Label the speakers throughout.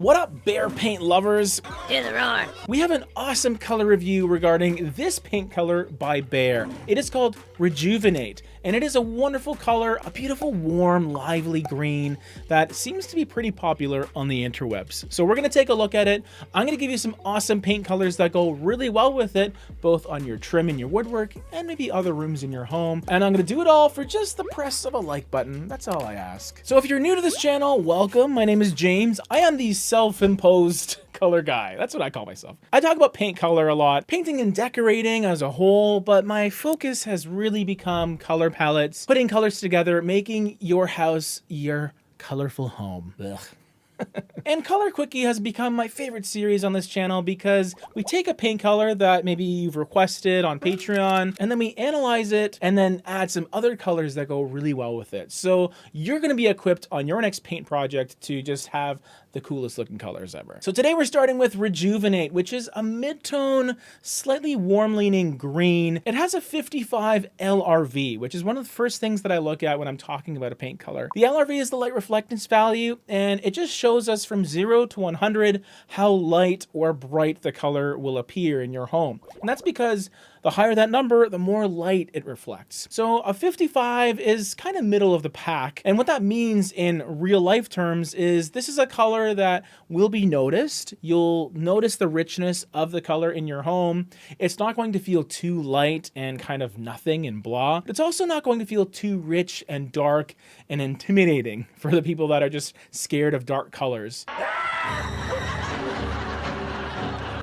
Speaker 1: What up, Behr paint lovers?
Speaker 2: Hear the roar.
Speaker 1: We have an awesome color review regarding this paint color by Behr. It is called Rejuvenate, and it is a wonderful color, a beautiful, warm, lively green that seems to be pretty popular on the interwebs. So we're gonna take a look at it. I'm gonna give you some awesome paint colors that go really well with it, both on your trim and your woodwork, and maybe other rooms in your home. And I'm gonna do it all for just the press of a like button. That's all I ask. So if you're new to this channel, welcome. My name is James. I am the self-imposed color guy. That's what I call myself. I talk about paint color a lot, painting and decorating as a whole, but my focus has really become color palettes, putting colors together, making your house your colorful home. Ugh. And Color Quickie has become my favorite series on this channel because we take a paint color that maybe you've requested on Patreon, and then we analyze it and then add some other colors that go really well with it. So you're going to be equipped on your next paint project to just have the coolest looking colors ever. So today we're starting with Rejuvenate, which is a mid-tone, slightly warm leaning green. It has a 55 LRV, which is one of the first things that I look at when I'm talking about a paint color. The LRV is the light reflectance value, and it just shows us from 0 to 100 how light or bright the color will appear in your home. And that's because the higher that number, the more light it reflects. So a 55 is kind of middle of the pack. And what that means in real life terms is this is a color that will be noticed. You'll notice the richness of the color in your home. It's not going to feel too light and kind of nothing and blah. It's also not going to feel too rich and dark and intimidating for the people that are just scared of dark colors.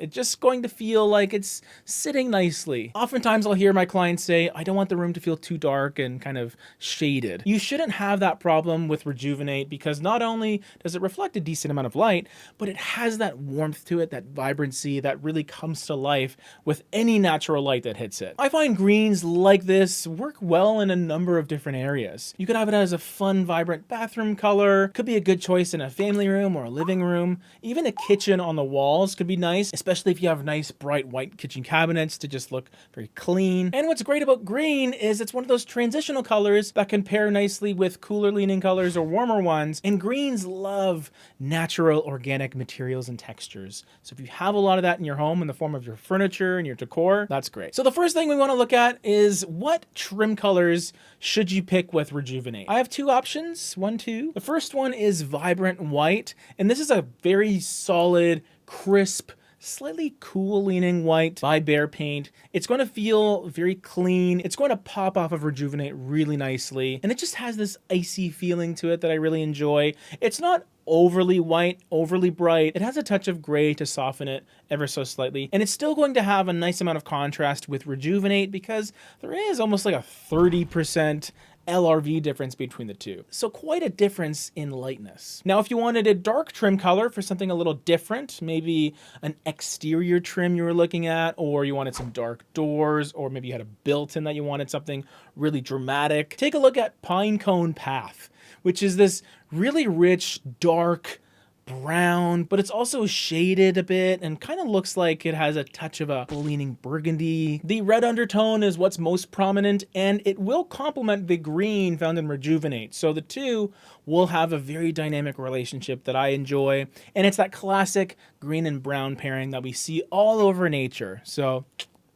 Speaker 1: It's just going to feel like it's sitting nicely. Oftentimes I'll hear my clients say, I don't want the room to feel too dark and kind of shaded. You shouldn't have that problem with Rejuvenate because not only does it reflect a decent amount of light, but it has that warmth to it, that vibrancy that really comes to life with any natural light that hits it. I find greens like this work well in a number of different areas. You could have it as a fun, vibrant bathroom color. Could be a good choice in a family room or a living room. Even a kitchen on the walls could be nice, especially if you have nice bright white kitchen cabinets to just look very clean. And what's great about green is it's one of those transitional colors that can pair nicely with cooler leaning colors or warmer ones. And greens love natural organic materials and textures. So if you have a lot of that in your home in the form of your furniture and your decor, that's great. So the first thing we want to look at is what trim colors should you pick with Rejuvenate? I have two options, two. The first one is vibrant white, and this is a very solid, crisp, slightly cool leaning white by Behr paint. It's going to feel very clean. It's going to pop off of Rejuvenate really nicely. And it just has this icy feeling to it that I really enjoy. It's not overly white, overly bright. It has a touch of gray to soften it ever so slightly. And it's still going to have a nice amount of contrast with Rejuvenate because there is almost like a 30% LRV difference between the two. So quite a difference in lightness. Now, if you wanted a dark trim color for something a little different, maybe an exterior trim you were looking at, or you wanted some dark doors, or maybe you had a built-in that you wanted something really dramatic, take a look at Pinecone Path, which is this really rich, dark, brown, but it's also shaded a bit and kind of looks like it has a touch of a leaning burgundy. The red undertone is what's most prominent, and it will complement the green found in Rejuvenate. So the two will have a very dynamic relationship that I enjoy, and it's that classic green and brown pairing that we see all over nature. So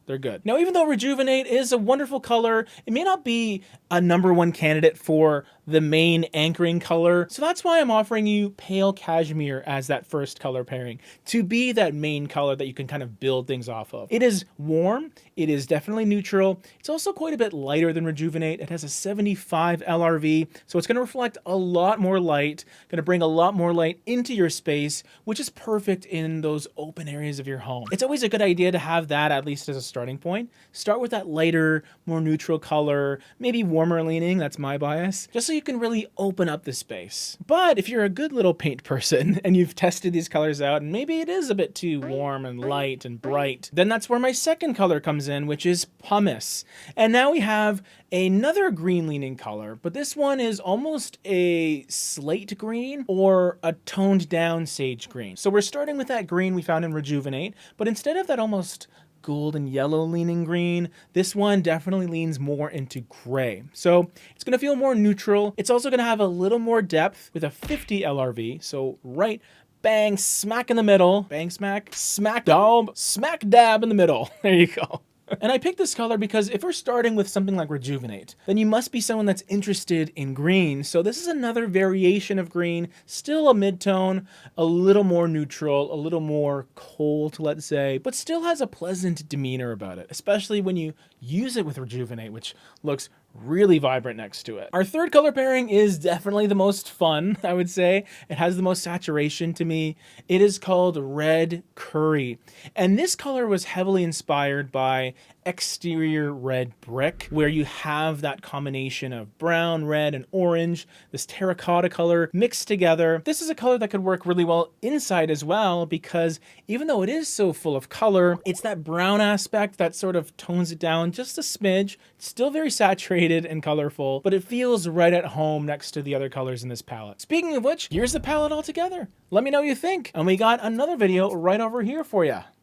Speaker 1: they're good. Now, even though Rejuvenate is a wonderful color, it may not be a #1 candidate for the main anchoring color. So that's why I'm offering you Pale Cashmere as that first color pairing to be that main color that you can kind of build things off of. It is warm. It is definitely neutral. It's also quite a bit lighter than Rejuvenate. It has a 75 LRV, so it's going to reflect a lot more light, going to bring a lot more light into your space, which is perfect in those open areas of your home. It's always a good idea to have that at least as a starting point. Start with that lighter, more neutral color, maybe warmer leaning, that's my bias, just so you can really open up the space. But if you're a good little paint person and you've tested these colors out and maybe it is a bit too warm and light and bright, then that's where my second color comes in, which is Pumice. And now we have another green leaning color, but this one is almost a slate green or a toned down sage green. So we're starting with that green we found in Rejuvenate, but instead of that almost gold and yellow leaning green, this one definitely leans more into gray. So it's going to feel more neutral. It's also going to have a little more depth with a 50 LRV, so right bang smack in the middle. Bang smack, smack dab in the middle. There you go. And I picked this color because if we're starting with something like Rejuvenate, then you must be someone that's interested in green. So this is another variation of green, still a mid-tone, a little more neutral, a little more cold, let's say, but still has a pleasant demeanor about it, especially when you use it with Rejuvenate, which looks really vibrant next to it. Our third color pairing is definitely the most fun, I would say. It has the most saturation to me. It is called Red Curry. And this color was heavily inspired by exterior red brick, where you have that combination of brown, red, and orange, this terracotta color mixed together. This is a color that could work really well inside as well, because even though it is so full of color, it's that brown aspect that sort of tones it down just a smidge. It's still very saturated and colorful, but it feels right at home next to the other colors in this palette. Speaking of which, here's the palette all together. Let me know what you think. And we got another video right over here for you.